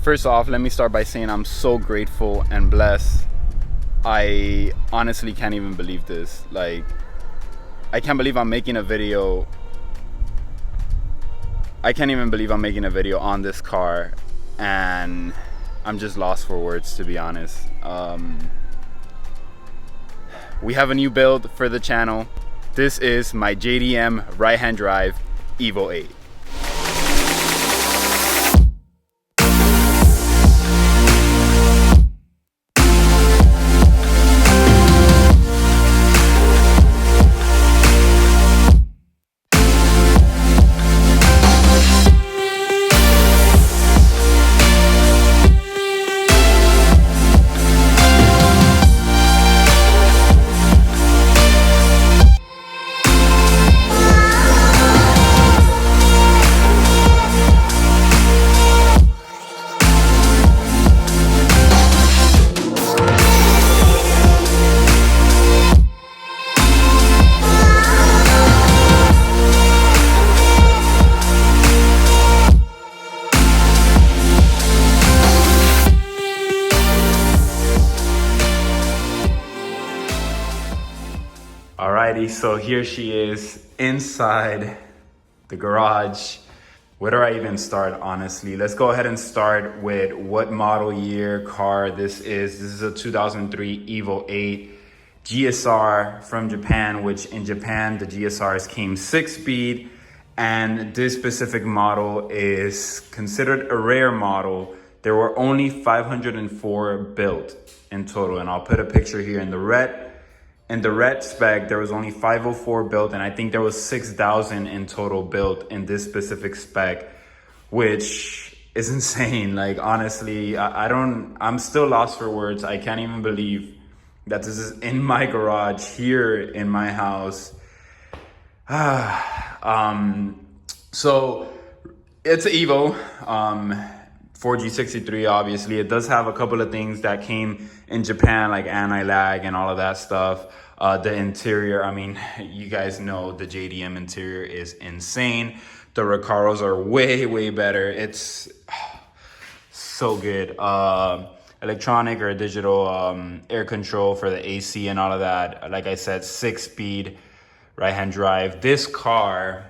First off, let me start by saying I'm so grateful and blessed. I honestly can't even believe this. Like, I can't believe I'm making a video. I can't even believe I'm making a video on this car, and I'm just lost for words, to be honest. We have a new build for the channel. This is my JDM right-hand drive Evo 8. Alrighty, so here she is inside the garage. Where do I even start, honestly? Let's go ahead and start with what model year car this is. This is a 2003 Evo 8 GSR from Japan, which in Japan, the GSRs came 6-speed. And this specific model is considered a rare model. There were only 504 built in total. And I'll put a picture here in the red. In the red spec, there was only 504 built, and I think there was 6,000 in total built in this specific spec, which is insane. Like, honestly, I'm still lost for words. I can't even believe that this is in my garage here in my house. So it's an Evo, 4G63, obviously. It does have a couple of things that came in Japan, like anti-lag and all of that stuff. The interior, I mean, you guys know the JDM interior is insane. The Recaros are way better. It's so good. Electronic or digital air control for the AC and all of that. Like I said, 6-speed right-hand drive. This car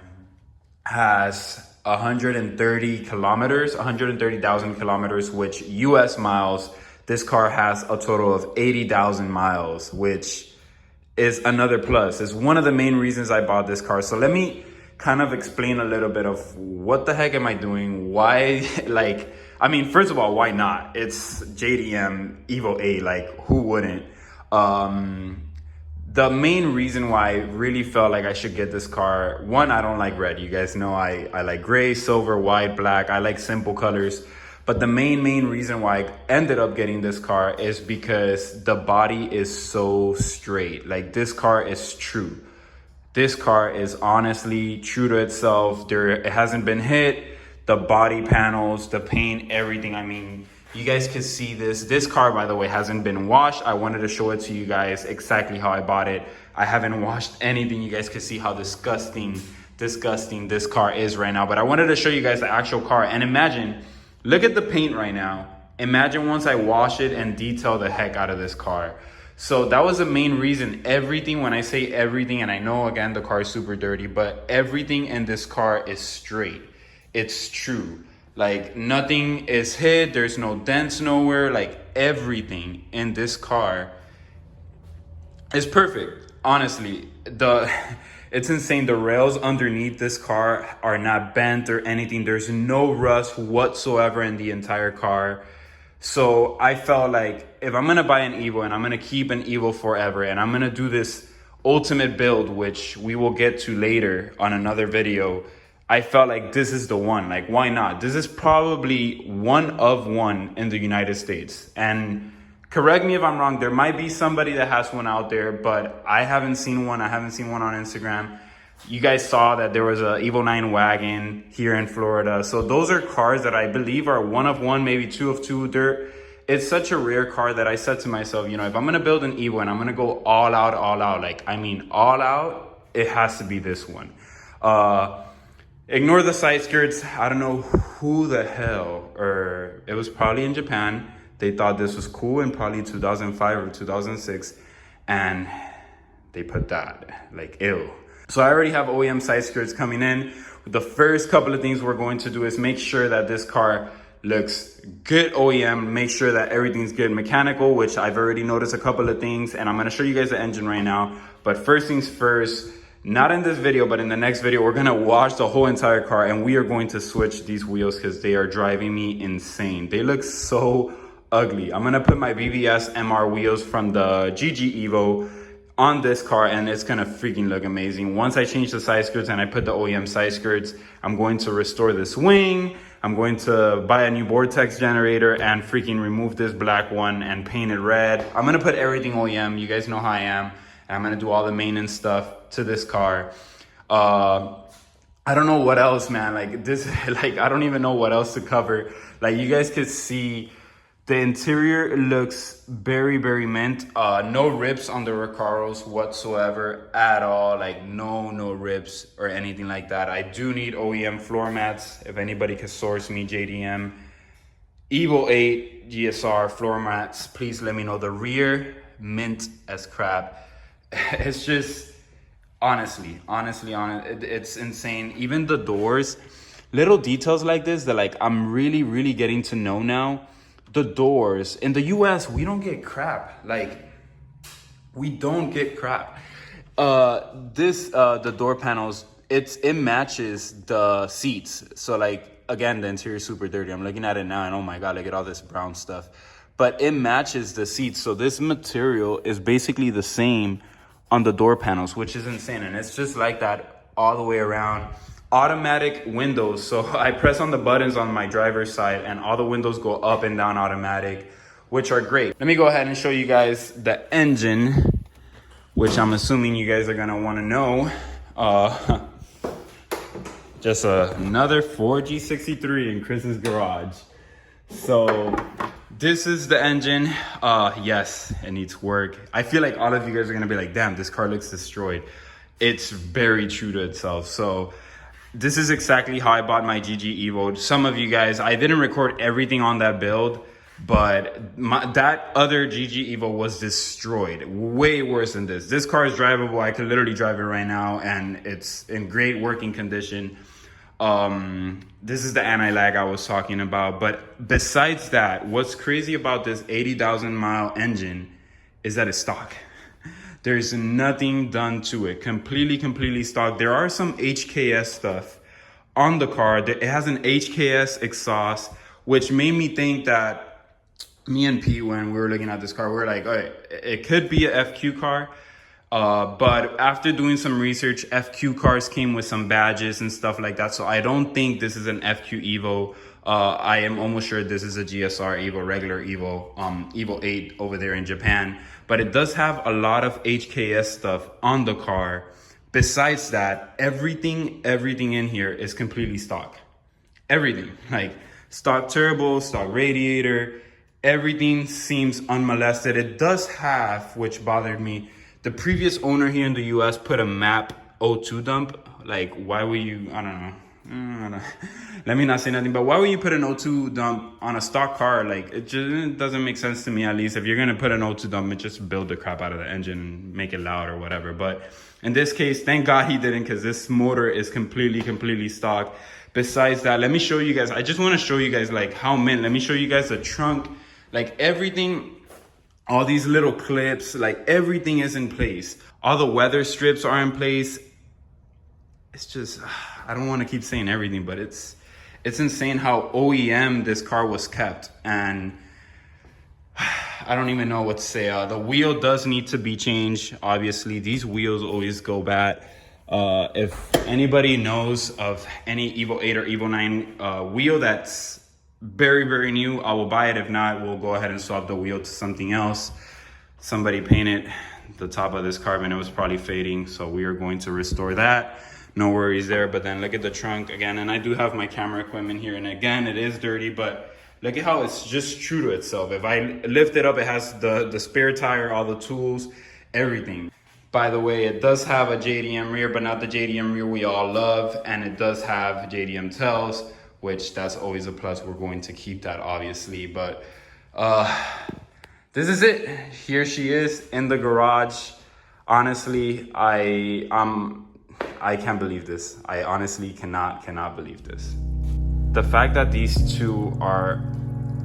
has 130,000 kilometers, which US miles. This car has a total of 80,000 miles, which is another plus. It's one of the main reasons I bought this car. So let me kind of explain a little bit of what the heck am I doing? Why, like, I mean, first of all, why not? It's JDM Evo 8, like, who wouldn't? The main reason why I really felt like I should get this car, one, I don't like red. You guys know I like gray, silver, white, black. I like simple colors. But the main reason why I ended up getting this car is because the body is so straight. Like, this car is true. This car is honestly true to itself. It hasn't been hit. The body panels, the paint, everything. I mean, you guys can see this. This car, by the way, hasn't been washed. I wanted to show it to you guys exactly how I bought it. I haven't washed anything. You guys can see how disgusting this car is right now. But I wanted to show you guys the actual car. And imagine, look at the paint right now. Imagine once I wash it and detail the heck out of this car. So that was the main reason. Everything, when I say everything, and I know, again, the car is super dirty, but everything in this car is straight. It's true. Like, nothing is hit. There's no dents nowhere. Like, everything in this car is perfect. Honestly, it's insane. The rails underneath this car are not bent or anything. There's no rust whatsoever in the entire car. So I felt like if I'm gonna buy an Evo and I'm gonna keep an Evo forever and I'm gonna do this ultimate build, which we will get to later on another video, I felt like this is the one. Like, why not? This is probably one of one in the United States. And correct me if I'm wrong, there might be somebody that has one out there, but I haven't seen one. I haven't seen one on Instagram. You guys saw that there was a Evo 9 wagon here in Florida. So those are cars that I believe are one of one, maybe two of two. It's such a rare car that I said to myself, you know, if I'm gonna build an Evo and I'm gonna go all out, like, I mean, all out, it has to be this one. Ignore the side skirts. I don't know who the hell, or it was probably in Japan. They thought this was cool in probably 2005 or 2006. And they put that, like, ew. So I already have OEM side skirts coming in. The first couple of things we're going to do is make sure that this car looks good OEM, make sure that everything's good mechanical, which I've already noticed a couple of things, and I'm gonna show you guys the engine right now. But first things first, not in this video, but in the next video, we're gonna wash the whole entire car, and we are going to switch these wheels because they are driving me insane. They look so ugly. I'm gonna put my BBS MR wheels from the GG Evo on this car, and it's gonna freaking look amazing. Once I change the side skirts and I put the OEM side skirts, I'm going to restore this wing. I'm going to buy a new vortex generator and freaking remove this black one and paint it red. I'm gonna put everything OEM. You guys know how I am. And I'm gonna do all the maintenance stuff to this car. I don't know what else, man. Like this, like I don't even know what else to cover. Like you guys could see, the interior looks very, very mint. No rips on the Recaros whatsoever at all. Like no rips or anything like that. I do need OEM floor mats. If anybody can source me JDM Evo 8 GSR floor mats, please let me know. The rear, mint as crap. It's just, honestly, it's insane. Even the doors, little details like this that like I'm really getting to know now. The doors in the US, we don't get crap. Like we don't get crap. The door panels, it matches the seats. So like again, the interior is super dirty. I'm looking at it now and oh my god, look at all this brown stuff. But it matches the seats. So this material is basically the same on the door panels, which is insane. And it's just like that all the way around. Automatic windows, so I press on the buttons on my driver's side and all the windows go up and down automatic, which are great. Let me go ahead and show you guys the engine, which I'm assuming you guys are gonna want to know. Just another 4G63 in Chris's garage. So this is the engine. Yes, it needs work. I feel like all of you guys are gonna be like, damn, this car looks destroyed. It's very true to itself. So this is exactly how I bought my GG Evo. Some of you guys, I didn't record everything on that build, but that other GG Evo was destroyed. Way worse than this. This car is drivable. I could literally drive it right now and it's in great working condition. This is the anti-lag I was talking about. But besides that, what's crazy about this 80,000 mile engine is that it's stock. There's nothing done to it. Completely stock. There are some HKS stuff on the car. It has an HKS exhaust, which made me think that me and Pete, when we were looking at this car, we were like, all right, it could be a FQ car. But after doing some research, FQ cars came with some badges and stuff like that. So I don't think this is an FQ Evo. I am almost sure this is a GSR Evo, regular Evo, Evo 8 over there in Japan. But it does have a lot of HKS stuff on the car. Besides that, everything in here is completely stock. Everything, like stock turbo, stock radiator, everything seems unmolested. It does have, which bothered me, the previous owner here in the US put a MAP O2 dump. Like, why would you, I don't know. Let me not say nothing, but why would you put an O2 dump on a stock car? Like, it just doesn't make sense to me. At least if you're gonna put an O2 dump, just build the crap out of the engine and make it loud or whatever. But in this case, thank God he didn't, because this motor is completely stock. Besides that, let me show you guys, I just want to show you guys like how mint. Let me show you guys the trunk, like everything, all these little clips, like everything is in place. All the weather strips are in place. It's just, I don't want to keep saying everything, but it's insane how OEM this car was kept. And I don't even know what to say. The wheel does need to be changed. Obviously, these wheels always go bad. If anybody knows of any Evo 8 or Evo 9 wheel that's very new, I will buy it. If not, we'll go ahead and swap the wheel to something else. Somebody painted the top of this carbon. It was probably fading, so we are going to restore that. No worries there. But then look at the trunk again, and I do have my camera equipment here, and again, it is dirty, but look at how it's just true to itself. If I lift it up, it has the spare tire, all the tools, everything. By the way, it does have a JDM rear, but not the JDM rear we all love. And it does have JDM tails, which that's always a plus. We're going to keep that, obviously. But this is it. Here she is in the garage. Honestly, I can't believe this. I honestly cannot believe this. The fact that these two are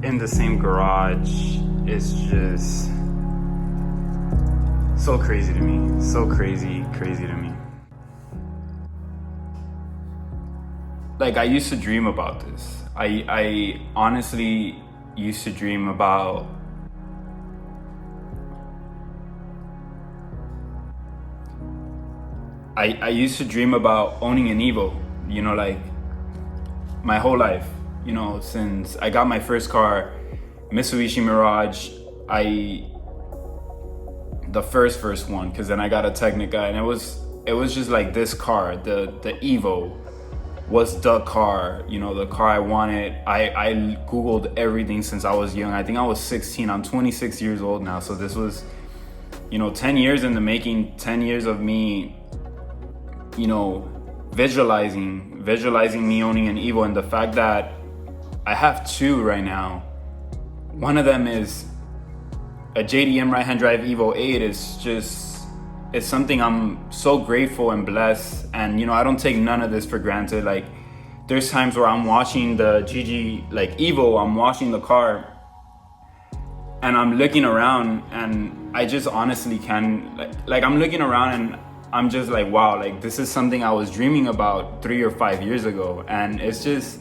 in the same garage is just so crazy to me. So crazy to me. Like, I used to dream about this. I honestly used to dream about I used to dream about owning an Evo, you know, like my whole life, you know, since I got my first car, Mitsubishi Mirage, the first one, because then I got a Technica, and it was just like this car, the Evo was the car, you know, the car I wanted. I Googled everything since I was young. I think I was 16. I'm 26 years old now. So this was, you know, 10 years in the making, 10 years of me, you know, visualizing me owning an Evo. And the fact that I have two right now, one of them is a JDM right-hand drive Evo 8. It's something I'm so grateful and blessed. And, you know, I don't take none of this for granted. Like, there's times where I'm watching the GG, like Evo, I'm watching the car and I'm looking around and I just honestly like I'm looking around and I'm just like, wow, like this is something I was dreaming about 3 or 5 years ago. And it's just,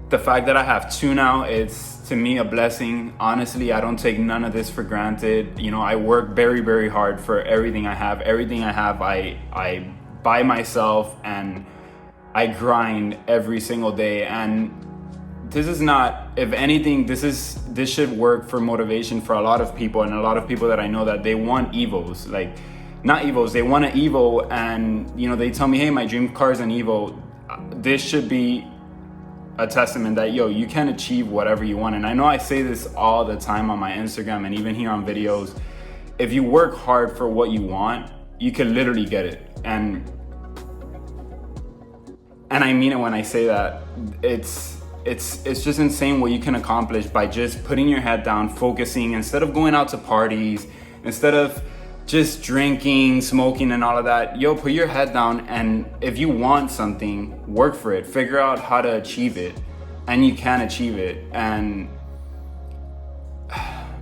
the fact that I have two now, it's to me a blessing. Honestly, I don't take none of this for granted. You know, I work very, very hard for everything I have. Everything I have, I buy myself, and I grind every single day. And this is not, if anything, this should work for motivation for a lot of people, and a lot of people that I know that they want Evos, like not Evos, they want an Evo, and you know, they tell me, hey, my dream car is an Evo. This should be a testament that, yo, you can achieve whatever you want. And I know I say this all the time on my Instagram and even here on videos. If you work hard for what you want, you can literally get it. And I mean it when I say that. It's just insane what you can accomplish by just putting your head down, focusing, instead of going out to parties, instead of just drinking, smoking, and all of that. Yo, put your head down, and if you want something, work for it. Figure out how to achieve it, and you can achieve it. And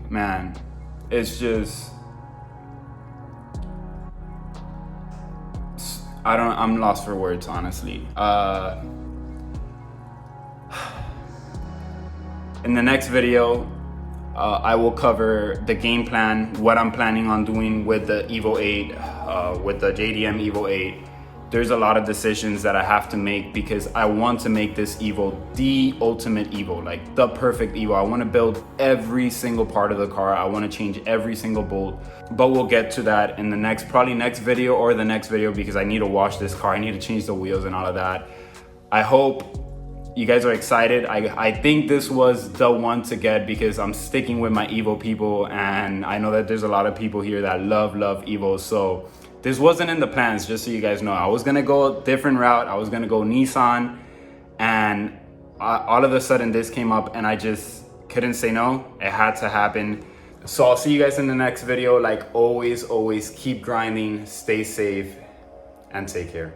man, it's just, I'm lost for words, honestly. In the next video, I will cover the game plan, what I'm planning on doing with the Evo 8, with the JDM Evo 8. There's a lot of decisions that I have to make because I want to make this Evo the ultimate Evo, like the perfect Evo. I want to build every single part of the car. I want to change every single bolt, but we'll get to that in the probably next video or the next video, because I need to wash this car. I need to change the wheels and all of that. I hope you guys are excited. I think this was the one to get because I'm sticking with my Evo people, and I know that there's a lot of people here that love Evos. So this wasn't in the plans, just so you guys know. I was gonna go a different route. I was gonna go Nissan, and all of a sudden this came up and I just couldn't say no. It had to happen. So I'll see you guys in the next video. Like always keep grinding, stay safe, and take care.